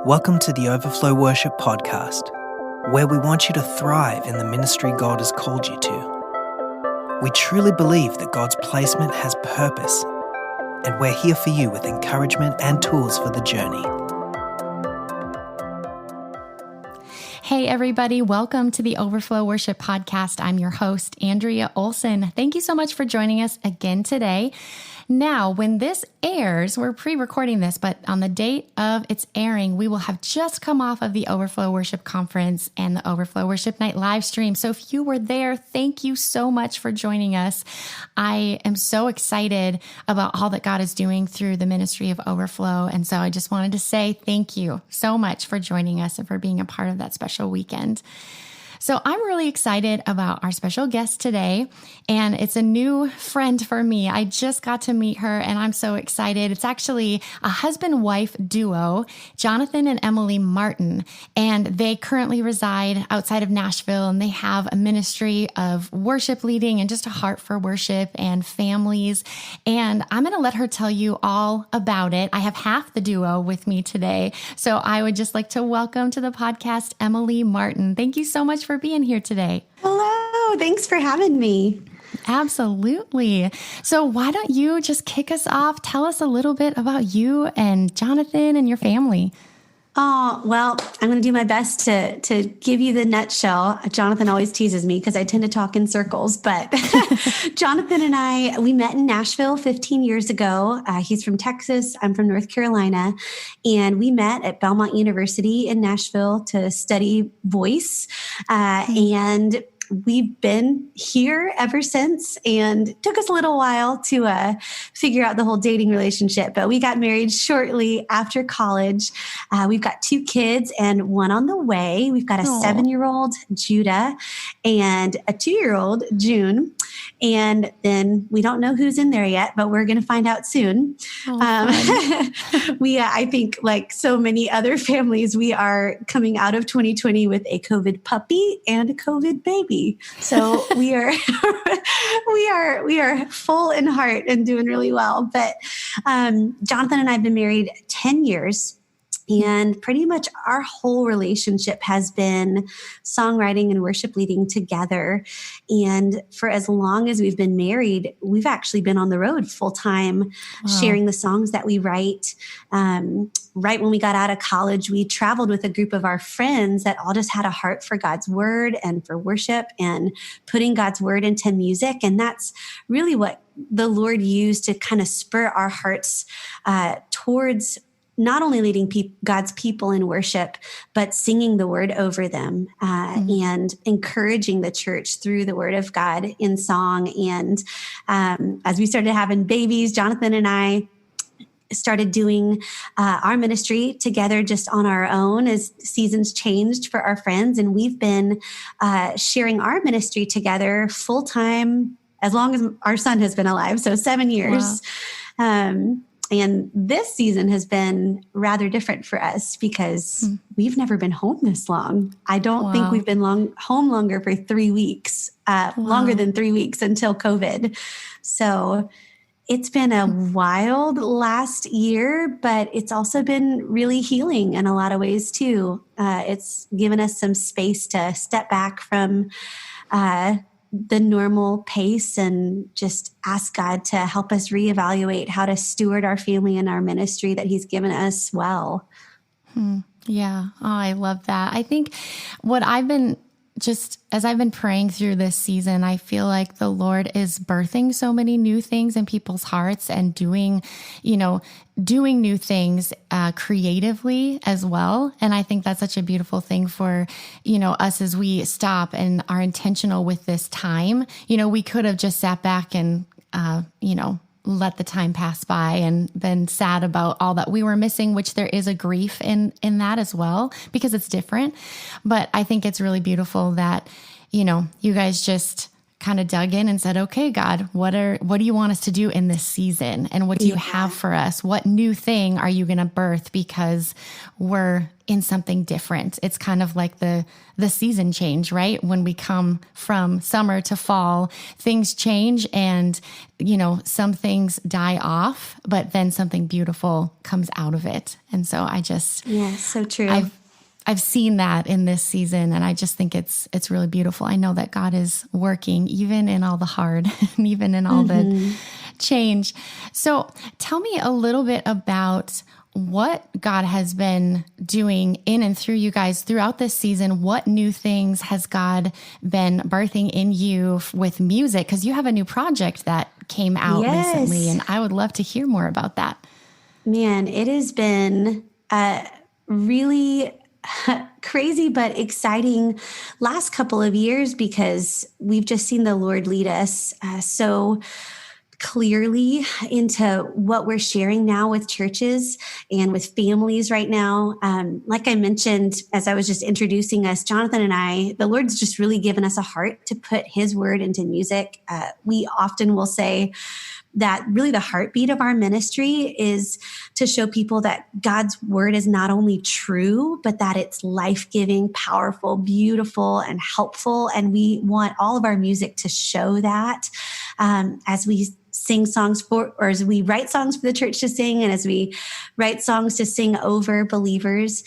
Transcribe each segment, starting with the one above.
Welcome to the Overflow Worship Podcast, where we want you to thrive in the ministry God has called you to. We truly believe that God's placement has purpose, and we're here for you with encouragement and tools for the journey. Hey everybody, welcome to the Overflow Worship Podcast. I'm your host, Andrea Olson. Thank you so much for joining us again today. Now, when this airs, we're pre-recording this, but on the date of its airing, we will have just come off of the Overflow Worship Conference and the Overflow Worship Night live stream. So if you were there, thank you so much for joining us. I am so excited about all that God is doing through the ministry of Overflow. And so I just wanted to say thank you so much for joining us and for being a part of that special weekend. So I'm really excited about our special guest today, and it's a new friend for me. I just got to meet her, and I'm so excited. It's actually a husband-wife duo, Jonathan and Emily Martin, and they currently reside outside of Nashville, and they have a ministry of worship leading and just a heart for worship and families, and I'm going to let her tell you all about it. I have half the duo with me today, so I would just like to welcome to the podcast, Emily Martin. Thank you so much for being here today. Hello. Thanks for having me. Absolutely. So why don't you just kick us off? Tell us a little bit about you and Jonathan and your family. Oh, well, I'm going to do my best to give you the nutshell. Jonathan always teases me because I tend to talk in circles, but Jonathan and we met in Nashville 15 years ago. He's from Texas. I'm from North Carolina. And we met at Belmont University in Nashville to study voice. And we've been here ever since, and it took us a little while to figure out the whole dating relationship, but we got married shortly after college. We've got 2 kids and one on the way. We've got a 7-year-old, Judah, and a 2-year-old, June. And then we don't know who's in there yet, but we're going to find out soon. I think like so many other families, we are coming out of 2020 with a COVID puppy and a COVID baby. So we are full in heart and doing really well. But Jonathan and I have been married 10 years. And pretty much our whole relationship has been songwriting and worship leading together. And for as long as we've been married, we've actually been on the road full time, sharing the songs that we write. Right when we got out of college, we traveled with a group of our friends that all just had a heart for God's word and for worship and putting God's word into music. And that's really what the Lord used to kind of spur our hearts towards not only leading God's people in worship, but singing the word over them and encouraging the church through the word of God in song. And as we started having babies, Jonathan and I started doing our ministry together just on our own as seasons changed for our friends. And we've been sharing our ministry together full time as long as our son has been alive. So 7 years. Wow. And this season has been rather different for us because we've never been home this long. I don't think we've been home longer for 3 weeks, longer than 3 weeks until COVID. So it's been a wild last year, but it's also been really healing in a lot of ways too. It's given us some space to step back from the normal pace and just ask God to help us reevaluate how to steward our family and our ministry that he's given us well. Yeah. Oh, I love that. I think what I've been as I've been praying through this season, I feel like the Lord is birthing so many new things in people's hearts and doing new things creatively as well. And I think that's such a beautiful thing for, us as we stop and are intentional with this time. We could have just sat back and, let the time pass by and been sad about all that we were missing, which there is a grief in that as well, because it's different. But I think it's really beautiful that, you guys just kind of dug in and said, okay, God, what do you want us to do in this season? And what do you have for us? What new thing are you going to birth? Because we're in something different. It's kind of like the season change, right? When we come from summer to fall, things change and, some things die off, but then something beautiful comes out of it. And so so true. I've seen that in this season, and I just think it's really beautiful. I know that God is working even in all the hard and even in all the change. So tell me a little bit about what God has been doing in and through you guys throughout this season. What new things has God been birthing in you with music? Because you have a new project that came out recently, and I would love to hear more about that. Man, it has been really crazy but exciting last couple of years, because we've just seen the Lord lead us so clearly into what we're sharing now with churches and with families right now. Like I mentioned, as I was just introducing us, Jonathan and I, the Lord's just really given us a heart to put his word into music. We often will say that really the heartbeat of our ministry is to show people that God's word is not only true, but that it's life-giving, powerful, beautiful, and helpful. And we want all of our music to show that as we sing songs or as we write songs for the church to sing, and as we write songs to sing over believers.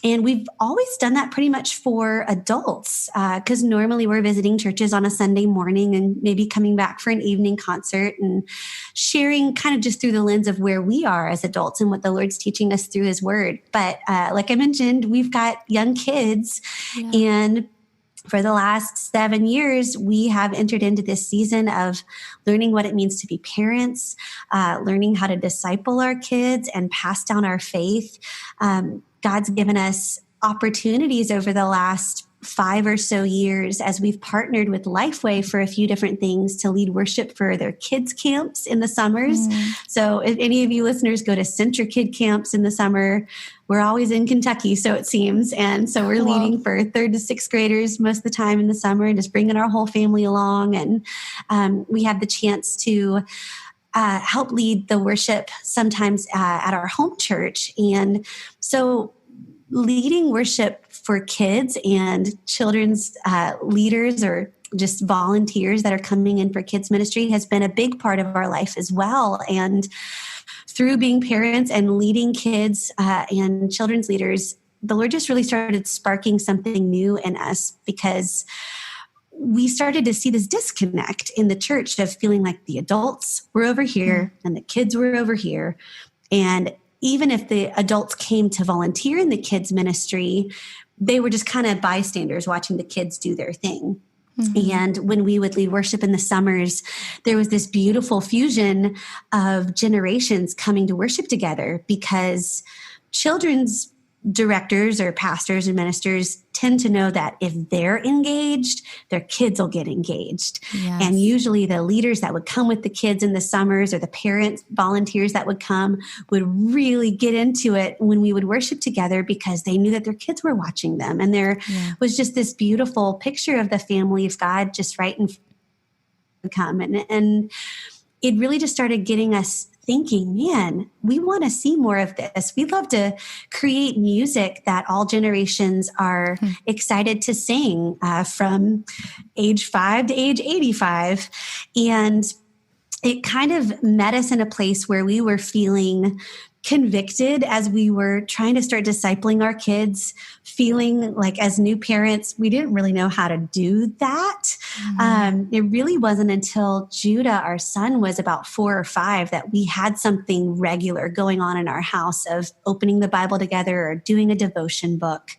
And we've always done that pretty much for adults, because normally we're visiting churches on a Sunday morning and maybe coming back for an evening concert and sharing kind of just through the lens of where we are as adults and what the Lord's teaching us through his word. But like I mentioned, we've got young kids, and for the last 7 years, we have entered into this season of learning what it means to be parents, learning how to disciple our kids and pass down our faith. God's given us opportunities over the last 5 or so years as we've partnered with Lifeway for a few different things to lead worship for their kids camps in the summers. So if any of you listeners go to Center Kid camps in the summer, we're always in Kentucky, so it seems. And so we're leading for 3rd to 6th graders most of the time in the summer and just bringing our whole family along. And we have the chance to help lead the worship sometimes at our home church. And so leading worship for kids and children's leaders or just volunteers that are coming in for kids ministry has been a big part of our life as well. And through being parents and leading kids and children's leaders, the Lord just really started sparking something new in us, because we started to see this disconnect in the church of feeling like the adults were over here and the kids were over here. And even if the adults came to volunteer in the kids ministry, they were just kind of bystanders watching the kids do their thing. And when we would lead worship in the summers, there was this beautiful fusion of generations coming to worship together, because children's directors or pastors and ministers tend to know that if they're engaged, their kids will get engaged. Yes. And usually the leaders that would come with the kids in the summers, or the parents, volunteers that would come, would really get into it when we would worship together, because they knew that their kids were watching them. And there was just this beautiful picture of the family of God just right in front of them. And it really just started getting us thinking, man, we want to see more of this. We'd love to create music that all generations are excited to sing, from age 5 to age 85. And it kind of met us in a place where we were feeling convicted as we were trying to start discipling our kids, feeling like as new parents, we didn't really know how to do that. It really wasn't until Judah, our son, was about 4 or 5 that we had something regular going on in our house of opening the Bible together or doing a devotion book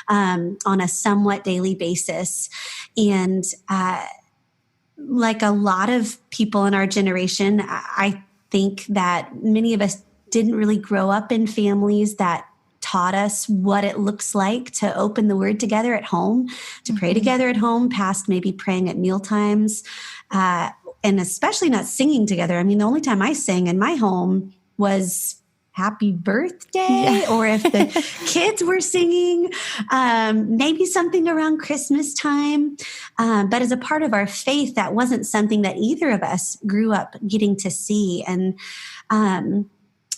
on a somewhat daily basis. And like a lot of people in our generation, I think that many of us didn't really grow up in families that taught us what it looks like to open the word together at home, to pray together at home, past maybe praying at meal times, and especially not singing together. I mean, the only time I sang in my home was happy birthday, or if the kids were singing, maybe something around Christmas time. But as a part of our faith, that wasn't something that either of us grew up getting to see. And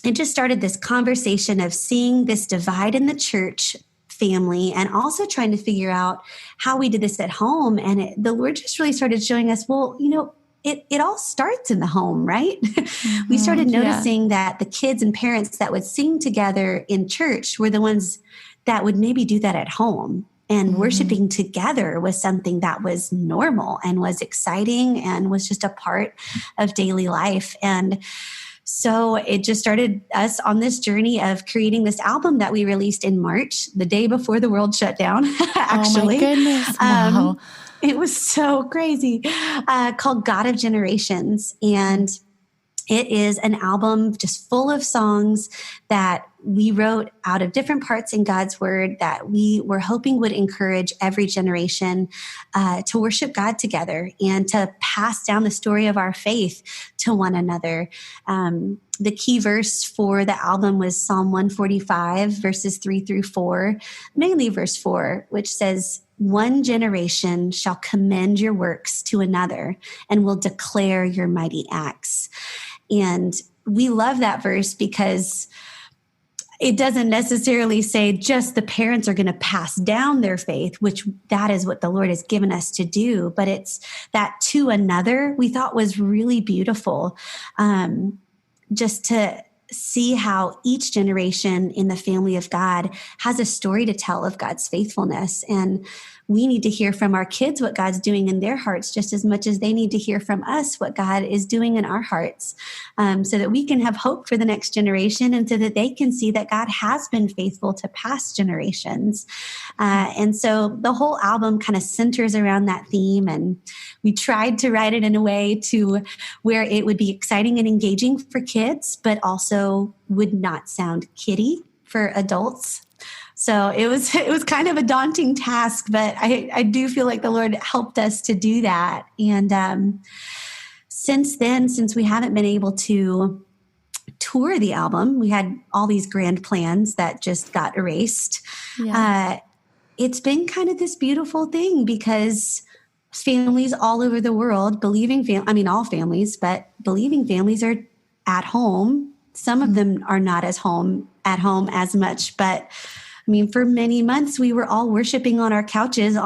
it just started this conversation of seeing this divide in the church family and also trying to figure out how we did this at home. And the Lord just really started showing us, well, it all starts in the home, right? Mm-hmm, we started noticing that the kids and parents that would sing together in church were the ones that would maybe do that at home. And worshiping together was something that was normal and was exciting and was just a part of daily life. And so it just started us on this journey of creating this album that we released in March, the day before the world shut down, actually. Oh my goodness. Wow. It was so crazy, called God of Generations. And it is an album just full of songs that we wrote out of different parts in God's word that we were hoping would encourage every generation to worship God together and to pass down the story of our faith to one another. The key verse for the album was Psalm 145, verses 3-4, mainly verse 4, which says, "One generation shall commend your works to another and will declare your mighty acts." And we love that verse because it doesn't necessarily say just the parents are going to pass down their faith, which that is what the Lord has given us to do. But it's that to another we thought was really beautiful, just to see how each generation in the family of God has a story to tell of God's faithfulness. And we need to hear from our kids what God's doing in their hearts just as much as they need to hear from us what God is doing in our hearts, so that we can have hope for the next generation and so that they can see that God has been faithful to past generations. And so the whole album kind of centers around that theme. And we tried to write it in a way to where it would be exciting and engaging for kids, but also would not sound kiddie for adults. So it was kind of a daunting task, but I do feel like the Lord helped us to do that. And since then, since we haven't been able to tour the album, we had all these grand plans that just got erased. Yeah. It's been kind of this beautiful thing because families all over the world, all families, but believing families are at home. Some of them are not at home as much, but for many months, we were all worshiping on our couches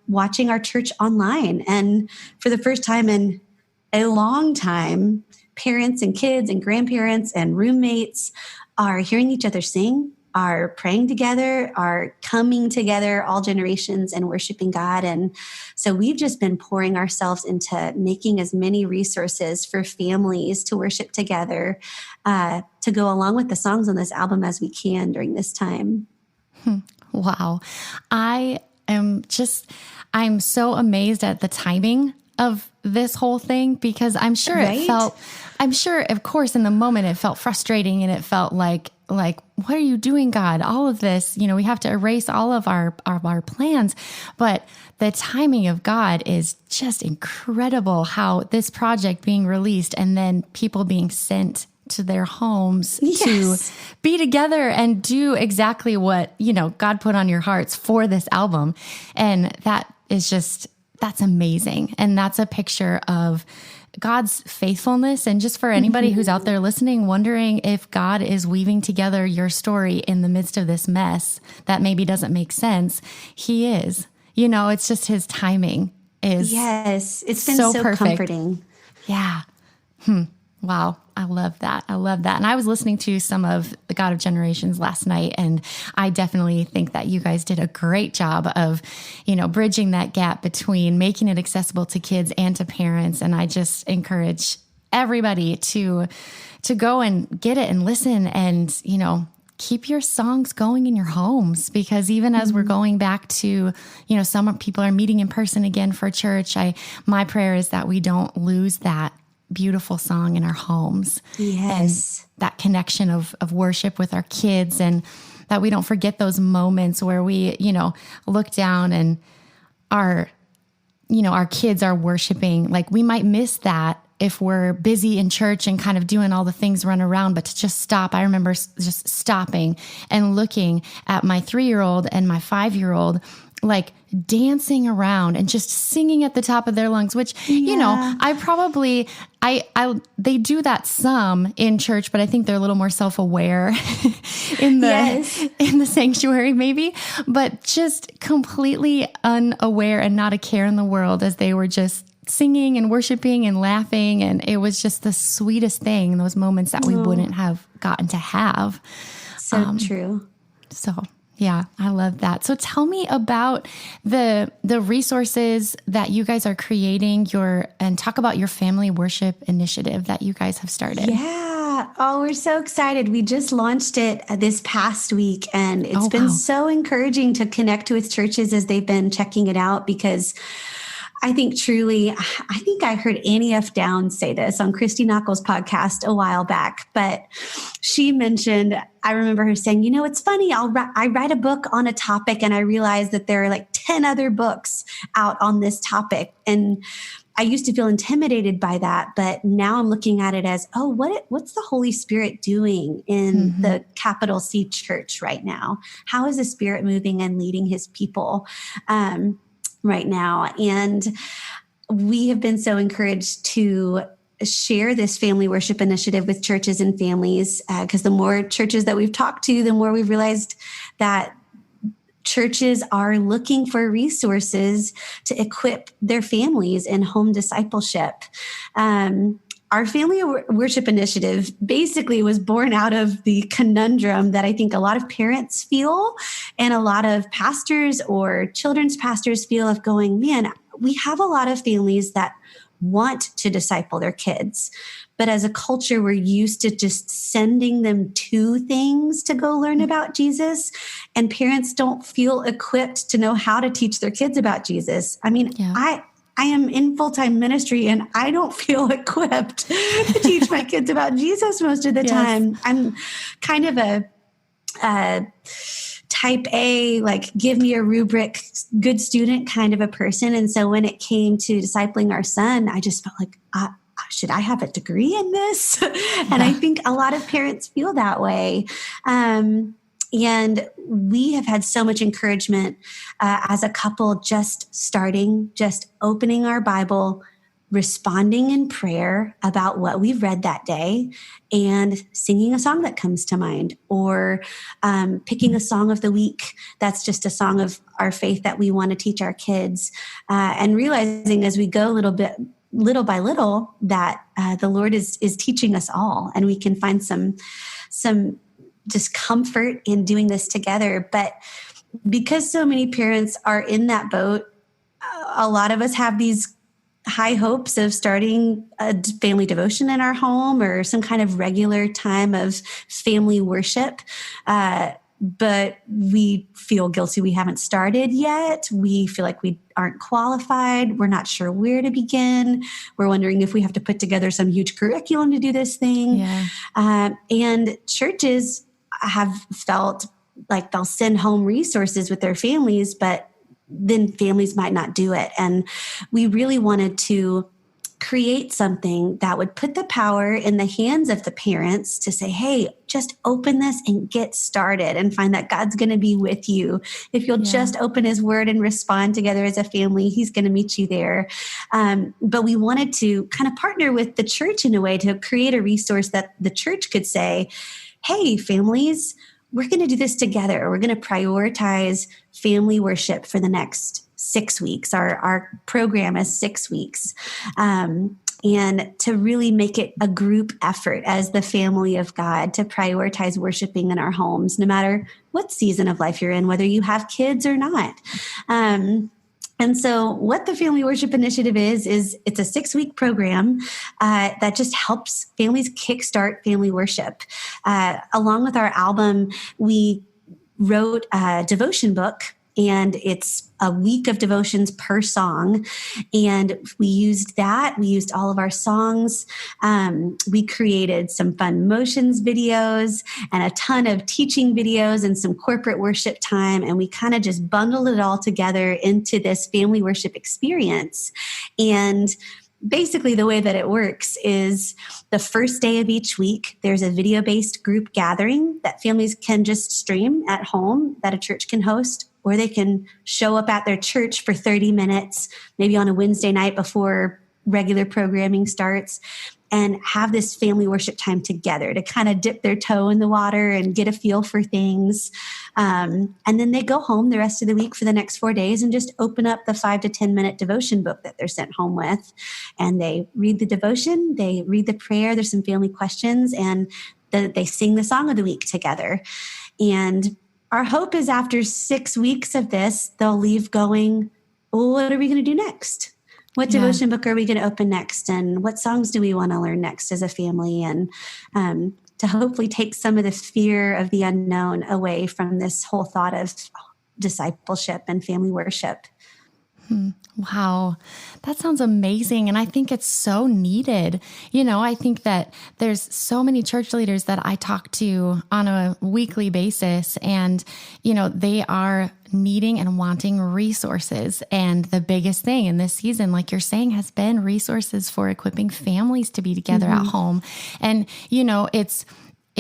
watching our church online. And for the first time in a long time, parents and kids and grandparents and roommates are hearing each other sing, are praying together, are coming together, all generations, and worshiping God. And so we've just been pouring ourselves into making as many resources for families to worship together, to go along with the songs on this album as we can during this time. Wow. I'm so amazed at the timing of this whole thing because I'm sure of course, in the moment it felt frustrating and it felt like, what are you doing, God? All of this, we have to erase all of our plans, but the timing of God is just incredible, how this project being released and then people being sent to their homes to be together and do exactly what, God put on your hearts for this album. And that's amazing. And that's a picture of God's faithfulness. And just for anybody who's out there listening, wondering if God is weaving together your story in the midst of this mess that maybe doesn't make sense, He is. It's just His timing is it's been so perfect. Comforting. Yeah. Wow. I love that. And I was listening to some of the God of Generations last night, and I definitely think that you guys did a great job of, bridging that gap between making it accessible to kids and to parents. And I just encourage everybody to go and get it and listen and, keep your songs going in your homes, because even as we're going back to, some people are meeting in person again for church, my prayer is that we don't lose that beautiful song in our homes. Yes. And that connection of worship with our kids, and that we don't forget those moments where we, look down and our kids are worshiping. Like we might miss that if we're busy in church and kind of doing all the things, run around, but to just stop. I remember just stopping and looking at my 3-year-old and my 5-year-old, like dancing around and just singing at the top of their lungs, which, you know, they do that some in church, but I think they're a little more self-aware in the sanctuary maybe, but just completely unaware and not a care in the world as they were just singing and worshiping and laughing. And it was just the sweetest thing, those moments that we wouldn't have gotten to have. So true. So yeah, I love that. So tell me about the resources that you guys are creating, and talk about your family worship initiative that you guys have started. Yeah. Oh, we're so excited. We just launched it this past week, and it's been so encouraging to connect with churches as they've been checking it out, because I think I heard Annie F. Downs say this on Christy Knuckles' podcast a while back, but she mentioned, I remember her saying, you know, it's funny, I write a book on a topic and I realize that there are like 10 other books out on this topic. And I used to feel intimidated by that, but now I'm looking at it as, what's the Holy Spirit doing in the capital C church right now? How is the Spirit moving and leading his people right now? And we have been so encouraged to share this family worship initiative with churches and families, because the more churches that we've talked to, the more we've realized that churches are looking for resources to equip their families in home discipleship. Our family worship initiative basically was born out of the conundrum that I think a lot of parents feel and a lot of pastors or children's pastors feel of going, man, we have a lot of families that want to disciple their kids, but as a culture, we're used to just sending them to things to go learn about Jesus, and parents don't feel equipped to know how to teach their kids about Jesus. I mean, I am in full-time ministry and I don't feel equipped to teach my kids about Jesus most of the time. I'm kind of a type A, like give me a rubric, good student kind of a person. And so when it came to discipling our son, I just felt like, should I have a degree in this? And I think a lot of parents feel that way. And we have had so much encouragement as a couple, just opening our Bible, responding in prayer about what we've read that day, and singing a song that comes to mind, or picking a song of the week that's just a song of our faith that we want to teach our kids, and realizing as we go little by little that the Lord is teaching us all, and we can find some discomfort in doing this together. But because so many parents are in that boat, a lot of us have these high hopes of starting a family devotion in our home or some kind of regular time of family worship. But we feel guilty we haven't started yet. We feel like we aren't qualified. We're not sure where to begin. We're wondering if we have to put together some huge curriculum to do this thing. And churches have felt like they'll send home resources with their families, but then families might not do it. And we really wanted to create something that would put the power in the hands of the parents to say, hey, just open this and get started, and find that God's going to be with you. If you'll just open his word and respond together as a family, he's going to meet you there. But we wanted to kind of partner with the church in a way to create a resource that the church could say, hey, families, we're going to do this together. We're going to prioritize family worship for the next 6 weeks. Our program is 6 weeks. And to really make it a group effort as the family of God to prioritize worshiping in our homes, no matter what season of life you're in, whether you have kids or not. And so what the Family Worship Initiative is it's a 6-week program that just helps families kickstart family worship. Along with our album, we wrote a devotion book, and it's a week of devotions per song. And we used that. We used all of our songs. We created some fun motions videos and a ton of teaching videos and some corporate worship time. And we kind of just bundled it all together into this family worship experience. And basically the way that it works is the first day of each week, there's a video-based group gathering that families can just stream at home that a church can host, or they can show up at their church for 30 minutes, maybe on a Wednesday night before regular programming starts, and have this family worship time together to kind of dip their toe in the water and get a feel for things. And then they go home the rest of the week for the next 4 days and just open up the 5 to 10 minute devotion book that they're sent home with. And they read the devotion, they read the prayer, there's some family questions, and they sing the song of the week together. And our hope is after 6 weeks of this, they'll leave going, well, what are we going to do next? What devotion book are we going to open next? And what songs do we want to learn next as a family? And to hopefully take some of the fear of the unknown away from this whole thought of discipleship and family worship. Wow. That sounds amazing. And I think it's so needed. I think that there's so many church leaders that I talk to on a weekly basis, and, they are needing and wanting resources. And the biggest thing in this season, like you're saying, has been resources for equipping families to be together at home. And,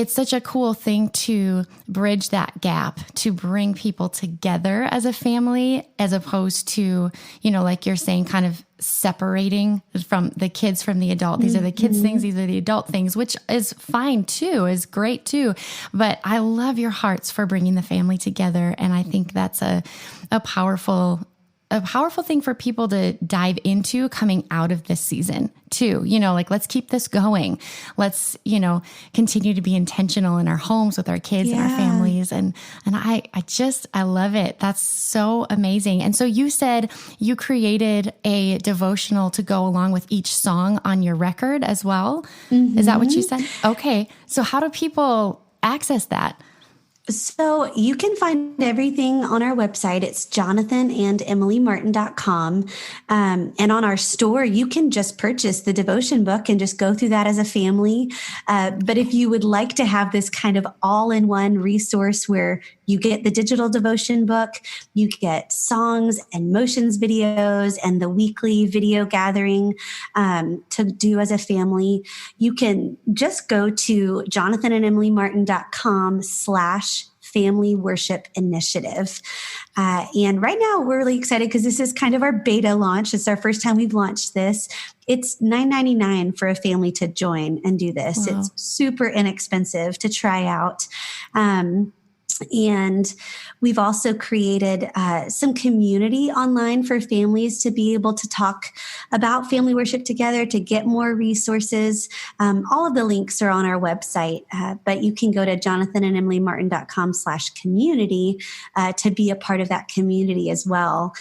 it's such a cool thing to bridge that gap, to bring people together as a family, as opposed to, like you're saying, kind of separating from the kids from the adult. These are the kids' things, these are the adult things, which is fine too, is great too. But I love your hearts for bringing the family together. And I think that's a powerful thing for people to dive into coming out of this season too. Let's keep this going. Let's, continue to be intentional in our homes with our kids and our families. And I love it. That's so amazing. And so you said you created a devotional to go along with each song on your record as well. Is that what you said? Okay. So how do people access that? So you can find everything on our website. It's jonathanandemilymartin.com. And on our store, you can just purchase the devotion book and just go through that as a family. But if you would like to have this kind of all-in-one resource where you get the digital devotion book, you get songs and motions videos and the weekly video gathering to do as a family, you can just go to jonathanandemilymartin.com/family worship initiative. And right now we're really excited because this is kind of our beta launch. It's our first time we've launched this. It's $9.99 for a family to join and do this. Wow. It's super inexpensive to try out. And we've also created some community online for families to be able to talk about family worship together, to get more resources. All of the links are on our website, but you can go to jonathanandemilymartin.com/community to be a part of that community as well,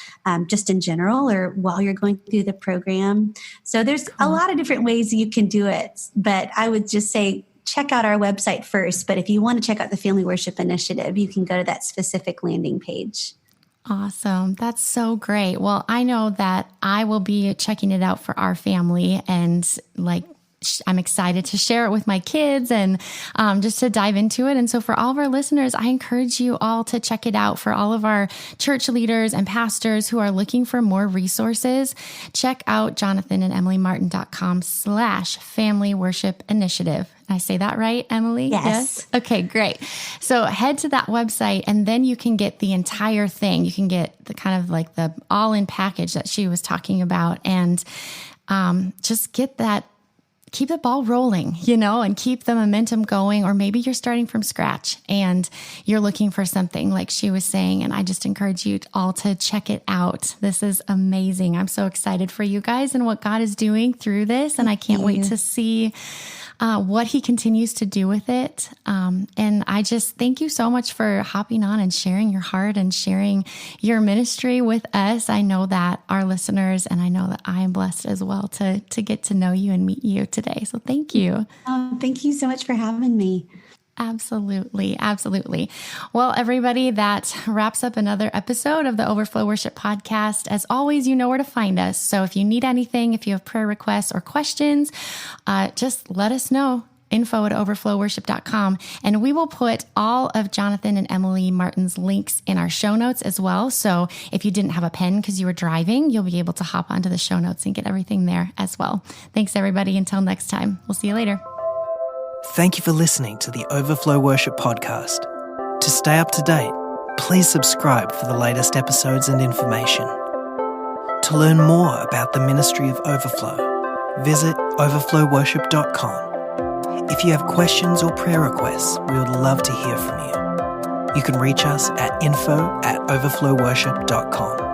just in general or while you're going through the program. So there's a lot of different ways you can do it, but I would just say, check out our website first. But if you want to check out the Family Worship Initiative, you can go to that specific landing page. Awesome. That's so great. Well, I know that I will be checking it out for our family, and I'm excited to share it with my kids and just to dive into it. And so for all of our listeners, I encourage you all to check it out. For all of our church leaders and pastors who are looking for more resources, check out jonathanandemilymartin.com/family worship initiative. I say that right, Emily? Yes. Okay, great. So head to that website and then you can get the entire thing. You can get the kind of like the all-in package that she was talking about, and just get that. Keep the ball rolling, and keep the momentum going. Or maybe you're starting from scratch and you're looking for something like she was saying. And I just encourage you all to check it out. This is amazing. I'm so excited for you guys and what God is doing through this. And I can't wait to see what he continues to do with it. And I just thank you so much for hopping on and sharing your heart and sharing your ministry with us. I know that our listeners, and I know that I am blessed as well to get to know you and meet you today. So thank you. Thank you so much for having me. Absolutely. Absolutely. Well, everybody, that wraps up another episode of the Overflow Worship Podcast. As always, you know where to find us. So if you need anything, if you have prayer requests or questions, just let us know. info@overflowworship.com. And we will put all of Jonathan and Emily Martin's links in our show notes as well. So if you didn't have a pen because you were driving, you'll be able to hop onto the show notes and get everything there as well. Thanks, everybody. Until next time, we'll see you later. Thank you for listening to the Overflow Worship Podcast. To stay up to date, please subscribe for the latest episodes and information. To learn more about the ministry of Overflow, visit overflowworship.com. If you have questions or prayer requests, we would love to hear from you. You can reach us at info@overflowworship.com.